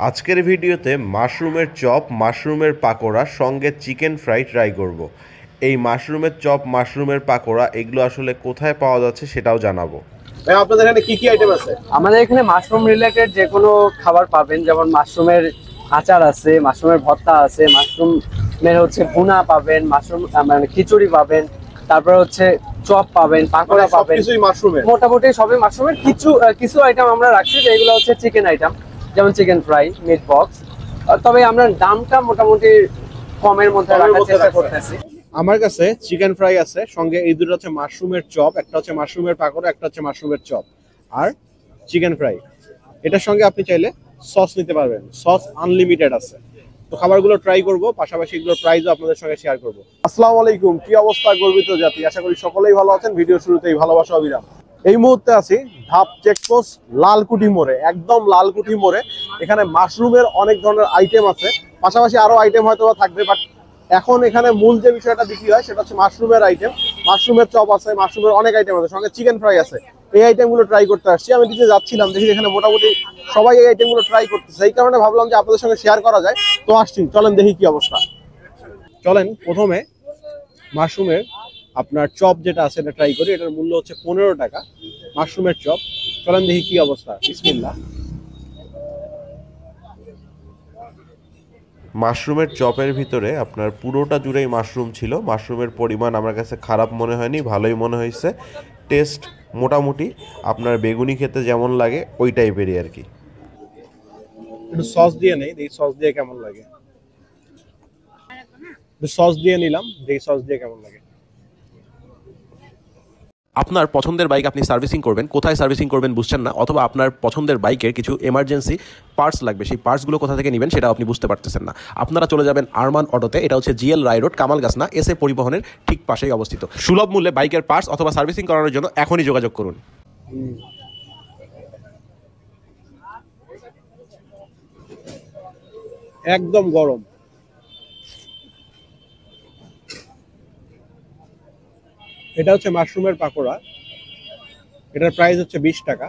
আজকের ভিডিওতে মাশরুমের চপ, মাশরুমের পাকোড়া সঙ্গে চিকেন ফ্রাই ট্রাই করব। এই মাশরুমের চপ, মাশরুমের পাকোড়া এগুলো আসলে কোথায় পাওয়া যাচ্ছে সেটাও জানাবো। ভাই আপনাদের এখানে কি কি আইটেম আছে? আমাদের এখানে মাশরুম রিলেটেড যে কোনো খাবার পাবেন, যেমন মাশরুমের আচার আছে, মাশরুমের ভর্তা আছে, মাশরুমের ভুনা পাবেন, মাশরুম মানে খিচুড়ি পাবেন, তারপর চপ পাবেন, পাকোড়া পাবেন, মোটামুটি সবই মাশরুমের। কিছু আইটেম আমরা রাখছি যেগুলো চিকেন আইটেম, যেমন চিকেন ফ্রাই, মিট বক্স। তবে আমরা দামটা মোটামুটি কমের মধ্যে রাখার চেষ্টা করতেছি। আমার কাছে চিকেন ফ্রাই আছে, সঙ্গে এই দুটো হচ্ছে মাশরুমের চপ, একটা হচ্ছে মাশরুমের পাকোড়া, একটা হচ্ছে মাশরুমের চপ আর চিকেন ফ্রাই। এটার সঙ্গে আপনি চাইলে সস নিতে পারবেন, সস আনলিমিটেড আছে। তো খাবারগুলো ট্রাই করব, পাশাপাশি এগুলোর প্রাইসও আপনাদের সঙ্গে শেয়ার করব। আসসালামু আলাইকুম, কি অবস্থা গর্বিত জাতি? আশা করি সকলেই ভালো আছেন। ভিডিও শুরুতেই ভালোবাসা অবিরাম। এই মুহূর্তে আছি ধাপ চেকপোস্ট লালকুঠি মোড়ে, একদম লালকুঠি মোড়ে। এখানে মাশরুমের অনেক ধরনের আইটেম আছে, পাশাপাশি আরো আইটেম হয়তো থাকবে, বাট এখন এখানে মূল যে বিষয়টা বিক্রি হয় সেটা হচ্ছে মাশরুমের আইটেম। মাশরুমের চপ আছে, মাশরুমের অনেক আইটেম আছে, সঙ্গে চিকেন ফ্রাই আছে। এই আইটেমগুলো ট্রাই করতে আসছি। আমি দিকে যাচ্ছিলাম, দেখি এখানে মোটামুটি সবাই এই আইটেমগুলো ট্রাই করতেছে, এই কারণে ভাবলাম যে আপনাদের সঙ্গে শেয়ার করা যায়। তো আসছি, চলেন দেখি কি অবস্থা। চলেন প্রথমে মাশরুমের আপনার চপ যেটা আছে এটা ট্রাই করি। এটার মূল্য হচ্ছে 15 টাকা মাশরুমের চপ। চলেন দেখি কি অবস্থা। বিসমিল্লাহ। মাশরুমের চপের ভিতরে আপনার পুরোটা জুড়েই মাশরুম ছিল। মাশরুমের পরিমাণ আমার কাছে খারাপ মনে হয়নি, ভালোই মনে হয়েছে। টেস্ট মোটামুটি আপনার বেগুনি খেতে যেমন লাগে ওই টাইপেরই আর কি। একটু সস দিয়ে নেই, দেখি সস দিয়ে কেমন লাগে। সস দিয়ে নিলাম, দেখি সস দিয়ে কেমন লাগে। আপনার পছন্দের বাইক আপনি সার্ভিসিং করবেন, কোথায় সার্ভিসিং করবেন বুঝছেন না, অথবা আপনার পছন্দের বাইকের কিছু এমার্জেন্সি পার্টস লাগবে, সেই পার্টসগুলো কোথা থেকে নেবেন সেটা আপনি বুঝতে পারতেছেন না। আপনারা চলে যাবেন আরমান অটোতে। এটা হচ্ছে জিএল রায় রোড, কামালগাছনা, এসএ পরিবহনের ঠিক পাশেই অবস্থিত। সুলভ মূল্যে বাইকের পার্টস অথবা সার্ভিসিং করানোর জন্য এখনই যোগাযোগ করুন। একদম গরম। এটা হচ্ছে মাশরুমের পাকোড়া, এটার প্রাইস হচ্ছে 20 টাকা।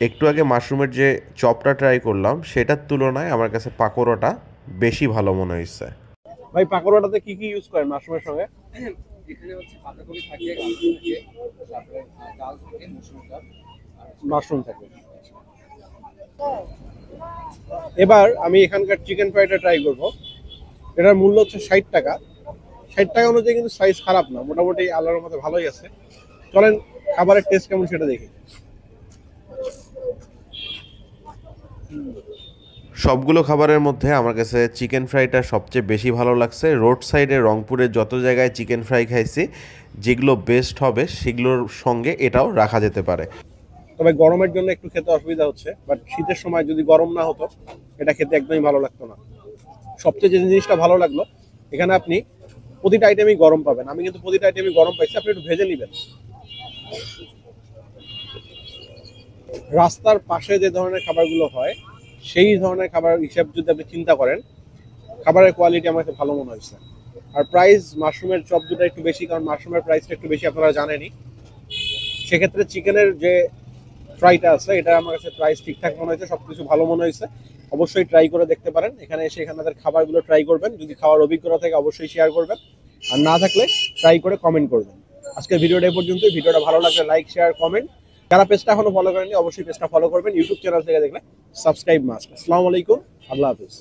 একটু আগে মাশরুমের যে চপটা ট্রাই করলাম সেটার তুলনায় আমার কাছে পাকোড়াটা বেশি ভালো মনে হয়েছে। ভাই পাকোড়াটাতে কি কি ইউজ করেন মাশরুমের সঙ্গে? এখানে পাতাকপি থাকে, গাজর থাকে, তারপরে ডাল থাকে, মসুর ডাল, মাশরুম থাকে। এবার আমি এখানকার চিকেন ফ্রাইটা ট্রাই করব। এটার মূল্য হচ্ছে 60 টাকা। 60 টাকা অনুযায়ী কিন্তু সাইজ খারাপ না, মোটামুটি আল্লাহর মধ্যে ভালোই আছে। চলেন খাবারের টেস্ট কেমন সেটা দেখি। সবগুলো খাবারের মধ্যে আমার কাছে চিকেন ফ্রাইটা সবচেয়ে বেশি ভালো লাগছে। রোড সাইডে রংপুরের যত জায়গায় চিকেন ফ্রাই খাইছি, যেগুলো বেস্ট হবে সেগুলোর সঙ্গে এটাও রাখা যেতে পারে। তবে গরমের জন্য একটু খেতে অসুবিধা হচ্ছে, বাট শীতের সময় যদি গরম না হতো এটা খেতে একদমই ভালো লাগতো না। সবচেয়ে যে জিনিসটা ভালো লাগলো, এখানে আপনি প্রতিটা আইটেমই গরম পাবেন। আমি কিন্তু প্রতিটা আইটেমই গরম পাইছি, আপনি একটু ভেজে নেবেন। রাস্তার পাশে যে ধরনের খাবারগুলো হয় সেই ধরনের খাবার হিসাব যদি আপনি চিন্তা করেন, খাবারের কোয়ালিটি আমার কাছে ভালো মনে হয়েছে। আর প্রাইস মাশরুমের চপ দুটো একটু বেশি, কারণ মাশরুমের প্রাইসটা একটু বেশি, আপনারা জানেনই। সেক্ষেত্রে চিকেনের যে ফ্রাইটা আছে এটা আমার কাছে প্রাইস ঠিকঠাক মনে হয়েছে, সবকিছু ভালো মনে হয়েছে। অবশ্যই ট্রাই করে দেখতে পারেন। এখানে এসে এখানকার খাবারগুলো ট্রাই করবেন। যদি খাওয়ার অভিজ্ঞতা থেকে অবশ্যই শেয়ার করবেন, আর না থাকলে ট্রাই করে কমেন্ট করবেন। আজকের ভিডিওটা এই পর্যন্তই। ভিডিওটা ভালো লাগলে লাইক, শেয়ার, কমেন্ট। যারা পেজটা এখনো ফলো করেননি অবশ্যই পেজটা ফলো করবেন। ইউটিউব চ্যানেল থেকে দেখলে সাবস্ক্রাইব মাস্ট। আসসালামু আলাইকুম, আল্লাহ হাফিজ।